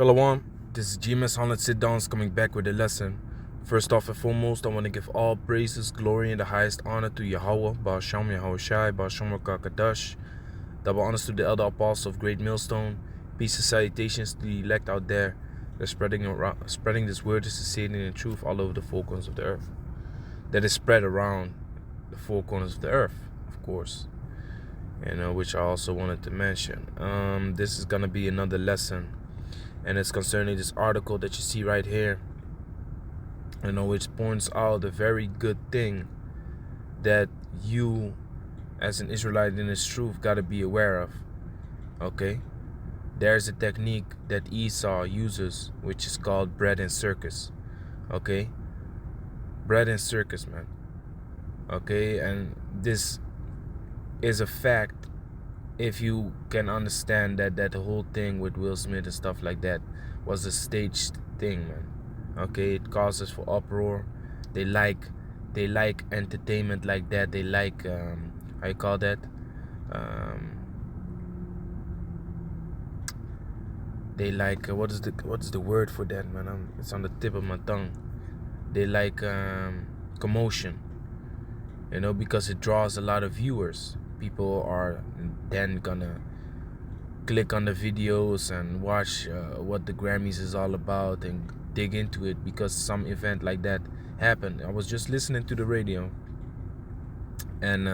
Shalom, this is GMS Holland Sit Downs coming back with a lesson. First off and foremost, I want to give all praises, glory, and the highest honor to Yahweh, Ba'asham Yahweh Shai, Ba'asham Kakadash. Double honors to the elder apostles of Great Millstone. Peace and salutations to the elect out there. They're spreading this word, this sincerity and truth all over the four corners of the earth. That is spread around the four corners of the earth, of course. Which I also wanted to mention. This is gonna be another lesson, and it's concerning this article that you see right here, which points out a very good thing that you, as an Israelite in this truth, got to be aware of. Okay, there's a technique that Esau uses, which is called bread and circus. Okay, bread and circus, man. Okay, and this is a fact if you can understand that the whole thing with Will Smith and stuff like that was a staged thing, man. Okay, it causes for uproar. They like entertainment like that. They like how you call that? They like what is the word for that, man? It's on the tip of my tongue. They like commotion, because it draws a lot of viewers. People are then gonna click on the videos and watch what the Grammys is all about and dig into it because some event like that happened. I was just listening to the radio, and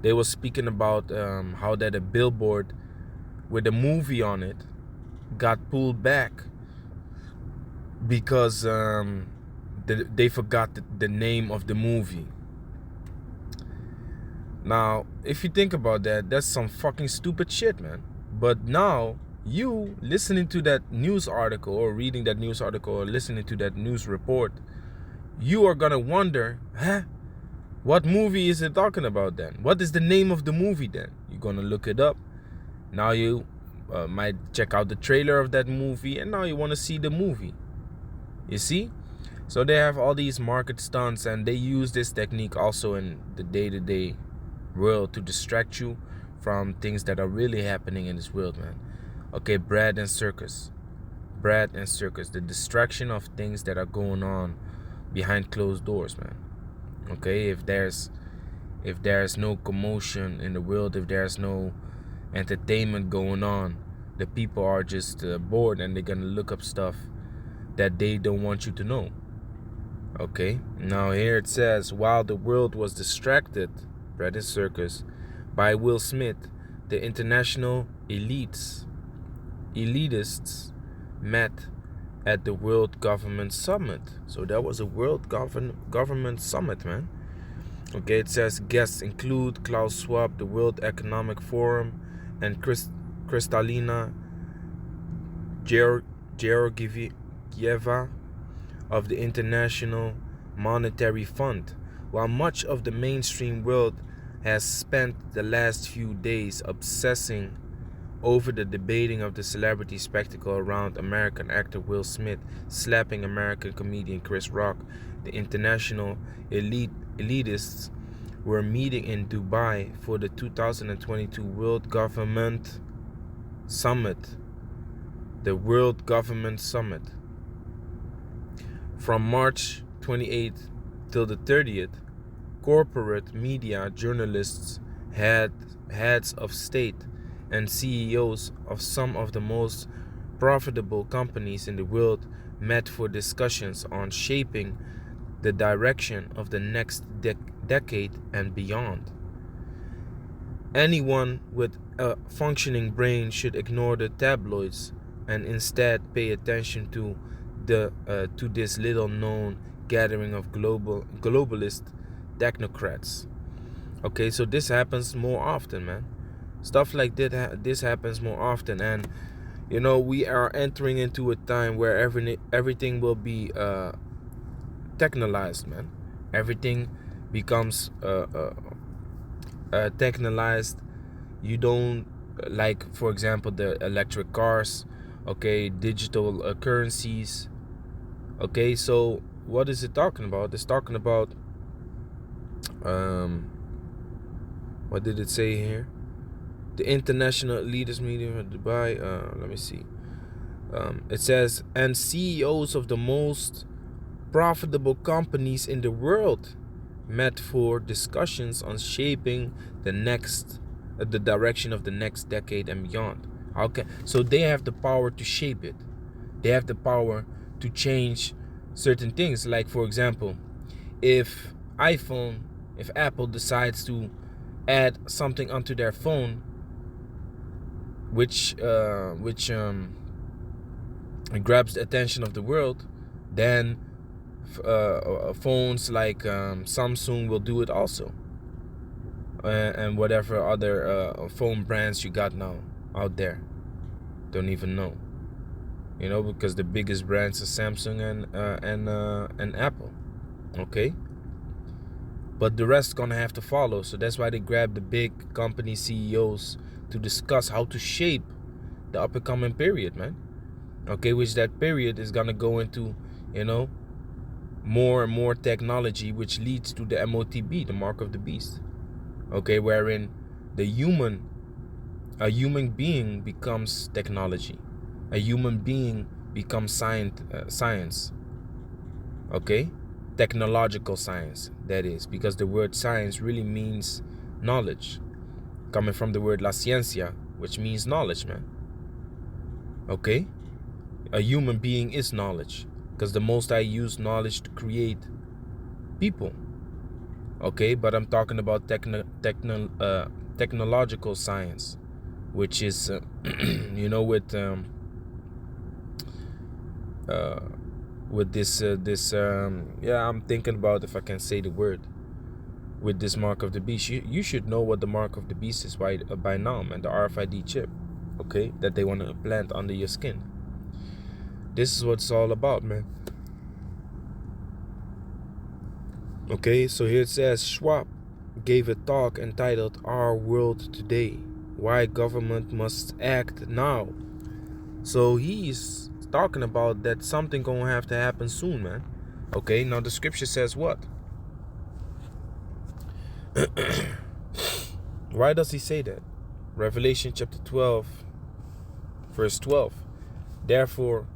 they were speaking about how that a billboard with a movie on it got pulled back because they forgot the name of the movie. Now, if you think about that, that's some fucking stupid shit, man. But now, you listening to that news article or reading that news article or listening to that news report, you are gonna wonder, what movie is it talking about then? What is the name of the movie then? You're gonna look it up. Now you might check out the trailer of that movie, and now you want to see the movie. You see? So they have all these market stunts, and they use this technique also in the day-to-day world to distract you from things that are really happening in this world, man. Okay, bread and circus. Bread and circus. The distraction of things that are going on behind closed doors, man. Okay, if there's no commotion in the world, if there's no entertainment going on, the people are just bored, and they're gonna look up stuff that they don't want you to know. Okay, now here it says, while the world was distracted, bread and circus, by Will Smith, the international elitists met at the World Government Summit. So that was a World Government Summit, man. Okay, it says guests include Klaus Schwab, the World Economic Forum, and Kristalina Georgieva of the International Monetary Fund. While much of the mainstream world has spent the last few days obsessing over the debating of the celebrity spectacle around American actor Will Smith slapping American comedian Chris Rock, the international elitists were meeting in Dubai for the 2022 World Government Summit. The World Government Summit. From March 28th till the 30th, corporate media journalists, heads of state, and CEOs of some of the most profitable companies in the world met for discussions on shaping the direction of the next decade and beyond. Anyone with a functioning brain should ignore the tabloids and instead pay attention to this little-known gathering of globalist technocrats. Okay, so this happens more often, man. Stuff like this happens more often, and we are entering into a time where everything will be technolized, man. Everything becomes technolized. You don't like, for example, the electric cars. Okay, digital currencies. Okay, so what is it talking about? It's talking about what did it say here? The International Leaders Meeting in Dubai. Let me see. It says, and CEOs of the most profitable companies in the world met for discussions on shaping the direction of the next decade and beyond. So they have the power to shape it. They have the power to change certain things. Like, for example, if Apple decides to add something onto their phone, which grabs the attention of the world, then phones like Samsung will do it also, and whatever other phone brands you got now out there. Don't even know, because the biggest brands are Samsung and Apple. Okay, but the rest gonna have to follow. So that's why they grab the big company CEOs to discuss how to shape the up and coming period, man. Okay, which that period is gonna go into, more and more technology, which leads to the MOTB, the mark of the beast. Okay, wherein a human being becomes technology, a human being becomes science. Okay, technological science, that is, because the word science really means knowledge, coming from the word la ciencia, which means knowledge, man. Okay, a human being is knowledge, because the Most High used knowledge to create people. Okay, but I'm talking about technological science, which is with this I'm thinking about if I can say the word, with this mark of the beast. You should know what the mark of the beast is by now, man. The RFID chip, okay, that they want to implant under your skin. This is what it's all about, man. Okay, so here it says Schwab gave a talk entitled Our World Today, Why Government Must Act Now. So he's talking about that something gonna have to happen soon, man. Okay, now the scripture says what? Why does he say that? Revelation chapter 12, verse 12. Therefore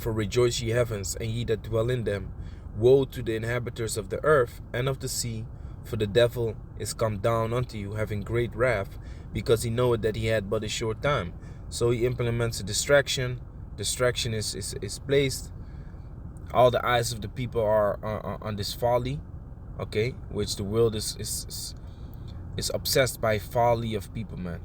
rejoice ye heavens, and ye that dwell in them. Woe to the inhabitants of the earth and of the sea, for the devil is come down unto you, having great wrath, because he knoweth that he had but a short time. So he implements a distraction. Distraction is placed. All the eyes of the people are on this folly, okay, which the world is obsessed by folly of people, man.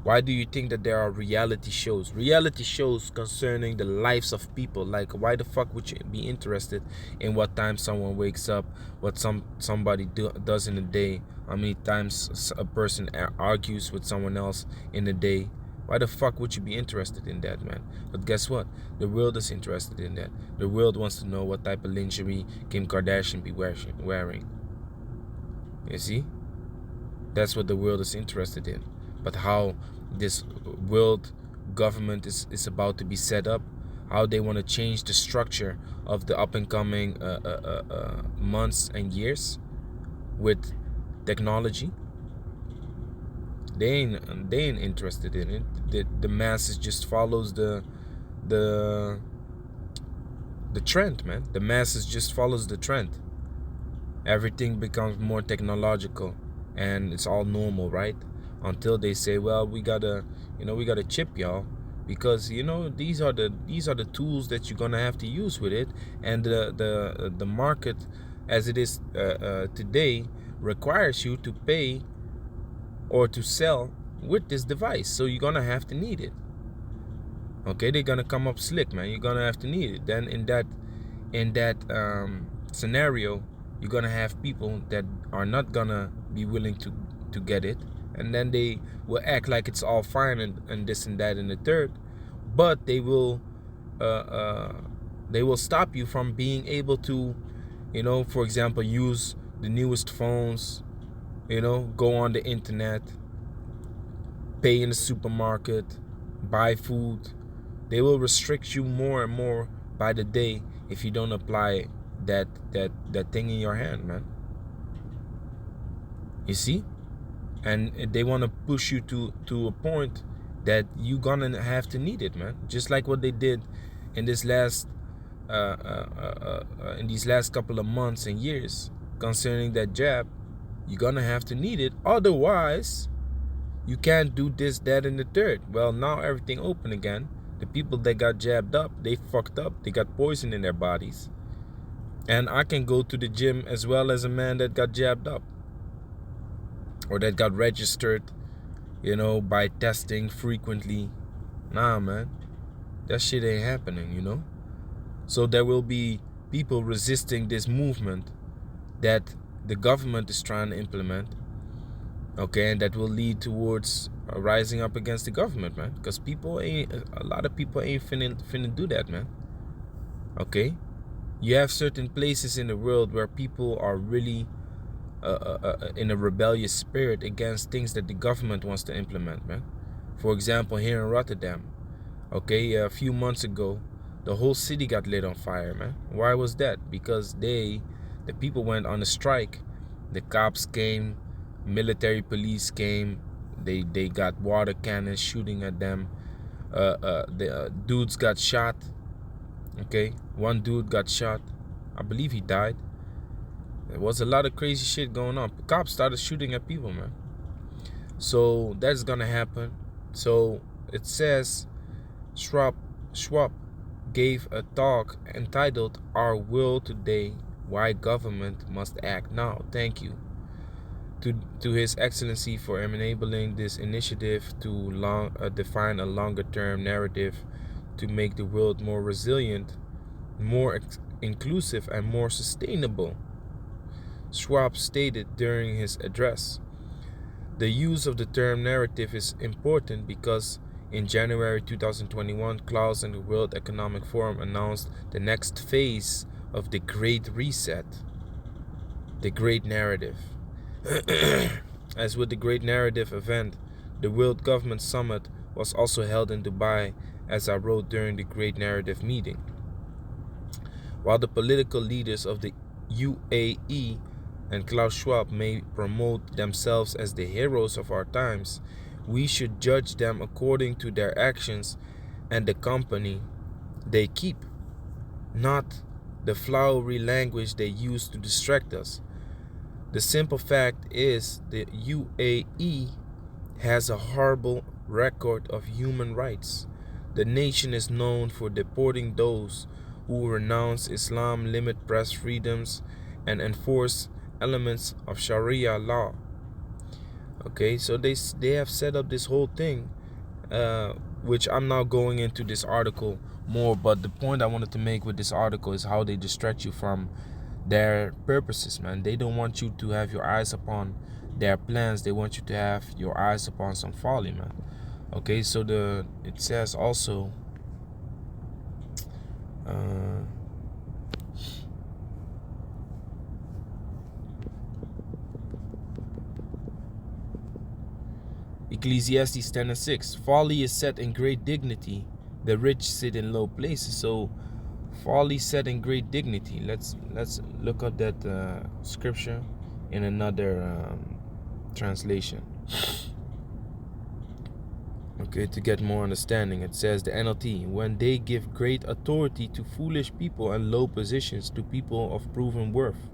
Why do you think that there are reality shows? Reality shows concerning the lives of people. Like, why the fuck would you be interested in what time someone wakes up, what somebody does in a day, how many times a person argues with someone else in a day? Why the fuck would you be interested in that, man? But guess what? The world is interested in that. The world wants to know what type of lingerie Kim Kardashian be wearing. You see? That's what the world is interested in. But how this world government is about to be set up, how they want to change the structure of the up and coming months and years with technology, they ain't interested in it. The masses just follows the trend, man. The masses just follows the trend. Everything becomes more technological, and it's all normal, right? Until they say, well, we gotta chip y'all, because these are the tools that you're gonna have to use with it, and the market as it is today requires you to pay or to sell with this device, so you're gonna have to need it. Okay, they're gonna come up slick, man. You're gonna have to need it. Then in that scenario, you're gonna have people that are not gonna be willing to get it, and then they will act like it's all fine and this and that and the third, but they will stop you from being able to, for example, use the newest phones, go on the internet, pay in the supermarket, buy food. They will restrict you more and more by the day if you don't apply that thing in your hand, man. You see? And they want to push you to a point that you gonna have to need it, man. Just like what they did in this last in these last couple of months and years concerning that jab. You're gonna have to need it, otherwise you can't do this, that, and the third. Well, now everything open again. The people that got jabbed up, they fucked up. They got poison in their bodies. And I can go to the gym as well as a man that got jabbed up, or that got registered, by testing frequently. Nah, man, that shit ain't happening. So there will be people resisting this movement that the government is trying to implement, okay, and that will lead towards rising up against the government, man, because a lot of people ain't finna do that, man. Okay, you have certain places in the world where people are really in a rebellious spirit against things that the government wants to implement, man. For example, here in Rotterdam, okay, a few months ago, the whole city got lit on fire, man. Why was that? Because the people went on a strike. The cops came, military police came, they got water cannons shooting at them. The dudes got shot. Okay, one dude got shot. I believe he died. There was a lot of crazy shit going on. Cops started shooting at people, man. So that's gonna happen. So it says Schwab gave a talk entitled "Our Will Today: Why Government Must Act Now." Thank you to His Excellency for enabling this initiative to define a longer-term narrative to make the world more resilient, more inclusive, and more sustainable. Schwab stated during his address. The use of the term narrative is important because in January 2021, Klaus and the World Economic Forum announced the next phase of the Great Reset, the Great Narrative. As with the Great Narrative event, the World Government Summit was also held in Dubai, as I wrote during the Great Narrative meeting. While the political leaders of the UAE and Klaus Schwab may promote themselves as the heroes of our times, we should judge them according to their actions and the company they keep, not the flowery language they use to distract us. The simple fact is the UAE has a horrible record of human rights. The nation is known for deporting those who renounce Islam, limit press freedoms, and enforce elements of Sharia law. Okay, so they have set up this whole thing, which I'm not going into this article more, but the point I wanted to make with this article is how they distract you from their purposes, man. They don't want you to have your eyes upon their plans. They want you to have your eyes upon some folly, man. Okay, so it says also Ecclesiastes 10:6, folly is set in great dignity, the rich sit in low places. So folly set in great dignity. Let's look up that scripture in another translation. Okay, to get more understanding, it says the NLT, when they give great authority to foolish people and low positions to people of proven worth.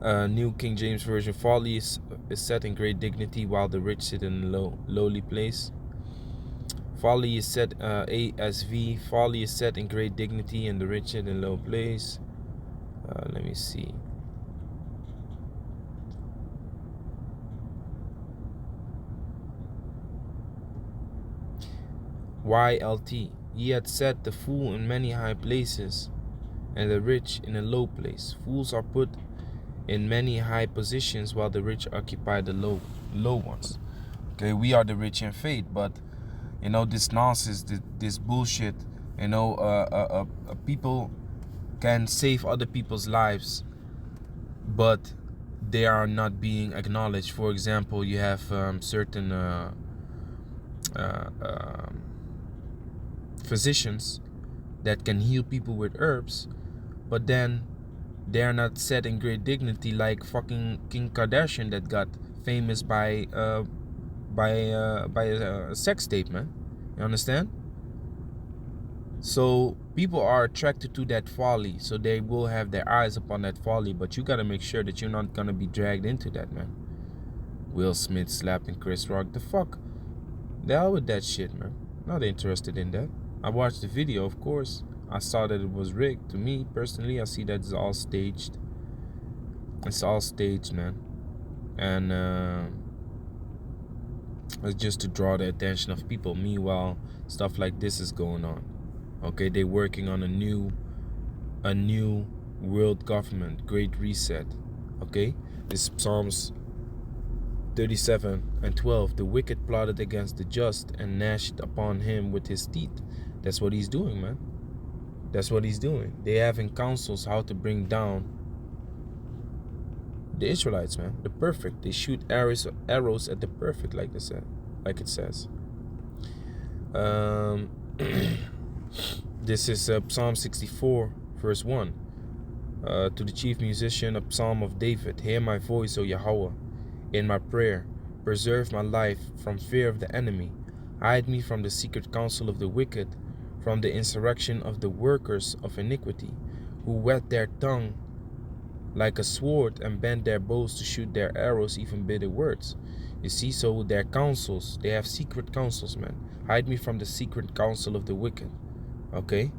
New King James Version, folly is set in great dignity while the rich sit in a lowly place. Folly is set, ASV, folly is set in great dignity and the rich sit in low place. Let me see. YLT, he had set the fool in many high places and the rich in a low place. Fools are put in many high positions while the rich occupy the low ones. Okay, we are the rich in faith, but this nonsense, this bullshit, people can save other people's lives, but they are not being acknowledged. For example, you have certain physicians that can heal people with herbs, but then they are not set in great dignity like fucking Kim Kardashian that got famous by by a sex tape, man. You understand? So people are attracted to that folly, so they will have their eyes upon that folly. But you gotta make sure that you're not gonna be dragged into that, man. Will Smith slapping Chris Rock, the fuck? The hell with that shit, man. Not interested in that. I watched the video, of course. I saw that it was rigged. To me personally, I see that it's all staged. It's all staged, man. And it's just to draw the attention of people. Meanwhile, stuff like this is going on. Okay, they're working on a new world government, Great Reset. Okay, this Psalms 37:12. The wicked plotted against the just and gnashed upon him with his teeth. That's what he's doing, man. That's what he's doing. They having counsels how to bring down the Israelites, man. The perfect. They shoot arrows at the perfect, like they said, like it says. This is Psalm 64, verse 1. To the chief musician, a psalm of David. Hear my voice, O Yahweh, in my prayer. Preserve my life from fear of the enemy. Hide me from the secret counsel of the wicked, from the insurrection of the workers of iniquity, who whet their tongue like a sword and bend their bows to shoot their arrows, even bitter words. You see, so their counsels, they have secret counsels, man. Hide me from the secret counsel of the wicked. Okay?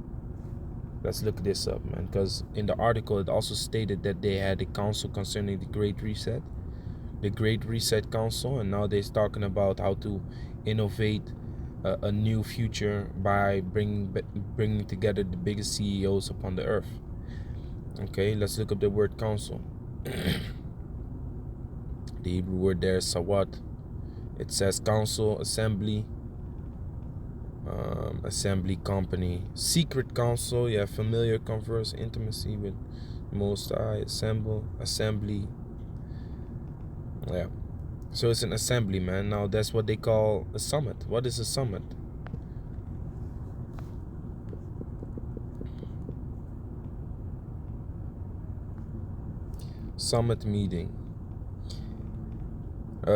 Let's look this up, man, because in the article it also stated that they had a council concerning the Great Reset. The Great Reset Council, and now they're talking about how to innovate a new future by bringing together the biggest CEOs upon the earth. Okay, let's look up the word council. The Hebrew word there is sawat. It says council, assembly, assembly, company, secret council. Yeah, familiar, converse, intimacy with Most High, assembly. Yeah, so it's an assembly, man. Now that's what they call a summit. What is a summit? Summit meeting.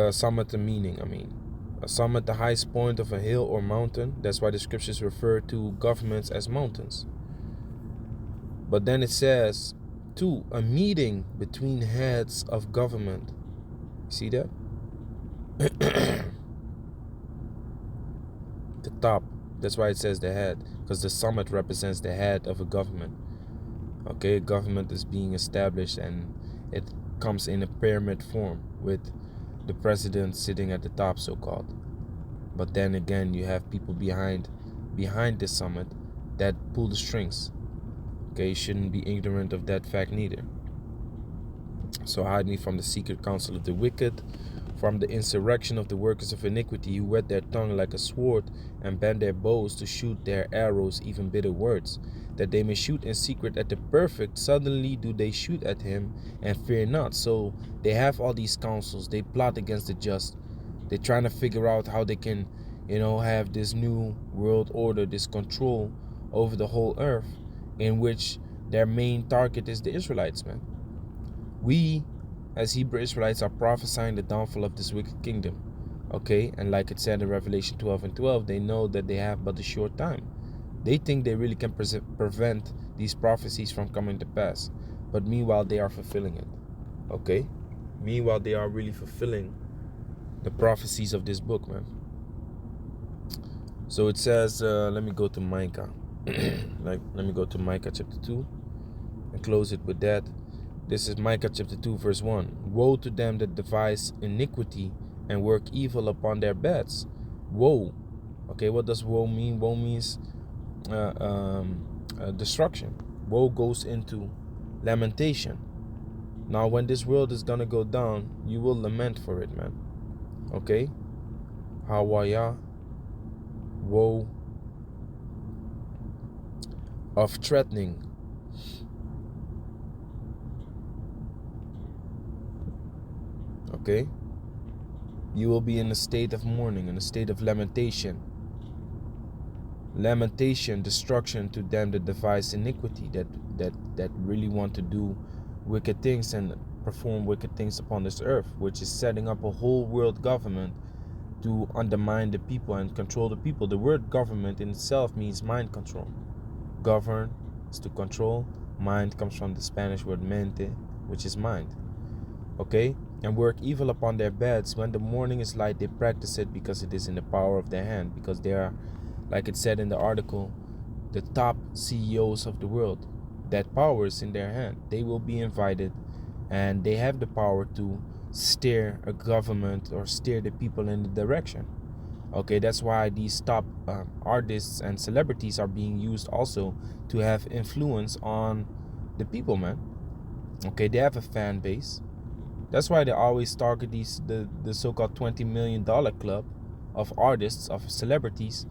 Summit meaning, I mean. A summit, the highest point of a hill or mountain. That's why the scriptures refer to governments as mountains. But then it says, 2, a meeting between heads of government. See that? The top. That's why it says the head, because the summit represents the head of a government. Okay, a government is being established, and it comes in a pyramid form with the president sitting at the top, so-called. But then again, you have people behind the summit that pull the strings. Okay, you shouldn't be ignorant of that fact neither. So hide me from the secret counsel of the wicked, from the insurrection of the workers of iniquity, who whet their tongue like a sword and bend their bows to shoot their arrows, even bitter words, that they may shoot in secret at the perfect. Suddenly do they shoot at him and fear not. So they have all these counsels. They plot against the just. They're trying to figure out how they can, have this new world order, this control over the whole earth, in which their main target is the Israelites, man. We, as Hebrew Israelites, are prophesying the downfall of this wicked kingdom. Okay, and like it said in Revelation 12:12, they know that they have but a short time. They think they really can prevent these prophecies from coming to pass. But meanwhile, they are fulfilling it. Okay? Meanwhile, they are really fulfilling the prophecies of this book, man. So it says, let me go to Micah. Let me go to Micah chapter 2 and close it with that. This is Micah chapter 2, verse 1. Woe to them that devise iniquity and work evil upon their beds. Woe. Okay, what does woe mean? Woe means destruction. Woe goes into lamentation. Now, when this world is gonna go down, you will lament for it, man. Okay? Hawaya. Woe of threatening. Okay? You will be in a state of mourning, in a state of lamentation. Lamentation, destruction to them that devise iniquity, that really want to do wicked things and perform wicked things upon this earth, which is setting up a whole world government to undermine the people and control the people. The word government in itself means mind control. Govern is to control. Mind comes from the Spanish word mente, which is mind. Okay? And work evil upon their beds. When the morning is light, they practice it because it is in the power of their hand. Because they are, like it said in the article, the top CEOs of the world. That power is in their hand. They will be invited, and they have the power to steer a government or steer the people in the direction. Okay, that's why these top artists and celebrities are being used also to have influence on the people, man. Okay, they have a fan base. That's why they always target the so-called $20 million club of artists, of celebrities,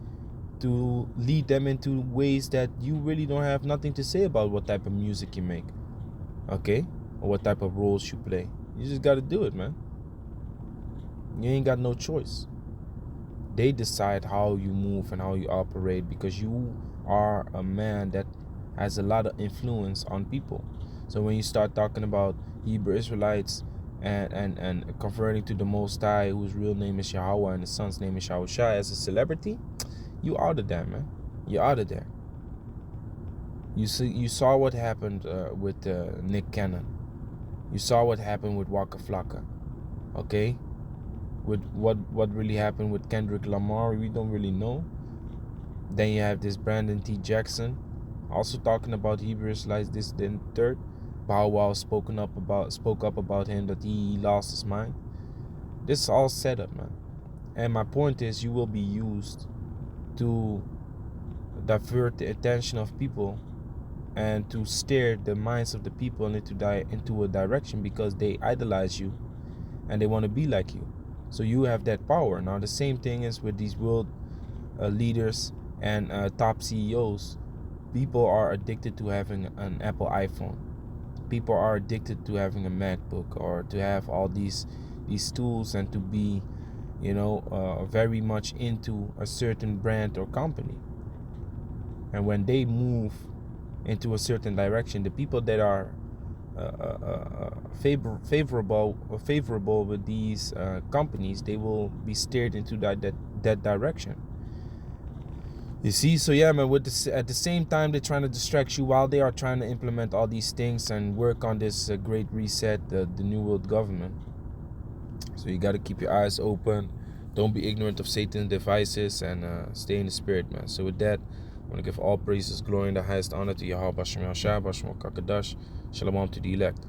to lead them into ways that you really don't have nothing to say about what type of music you make. Okay? Or what type of roles you play. You just gotta do it, man. You ain't got no choice. They decide how you move and how you operate because you are a man that has a lot of influence on people. So when you start talking about Hebrew Israelites and converting to the Most High, whose real name is Yahweh and his son's name is Yahushua, as a celebrity, you out of there, man. You're out of there. You saw what happened with Nick Cannon. You saw what happened with Waka Flocka. Okay? With what really happened with Kendrick Lamar, we don't really know. Then you have this Brandon T. Jackson, also talking about Hebrew Israelites, this, then third. Bow Wow spoke up about him that he lost his mind. This is all set up, man. And my point is, you will be used to divert the attention of people and to steer the minds of the people into a direction because they idolize you and they want to be like you. So you have that power. Now the same thing is with these world leaders and top CEOs. People are addicted to having an Apple iPhone. People are addicted to having a MacBook or to have all these tools and to be, very much into a certain brand or company. And when they move into a certain direction, the people that are favorable with these companies, they will be steered into that direction. You see, so yeah, man, at the same time, they're trying to distract you while they are trying to implement all these things and work on this great reset, the New World Government. So you got to keep your eyes open. Don't be ignorant of Satan's devices and stay in the spirit, man. So with that, I want to give all praises, glory, and the highest honor to Yahweh Bashem Yahshua, Bashem Kakadash, Shalom to the elect.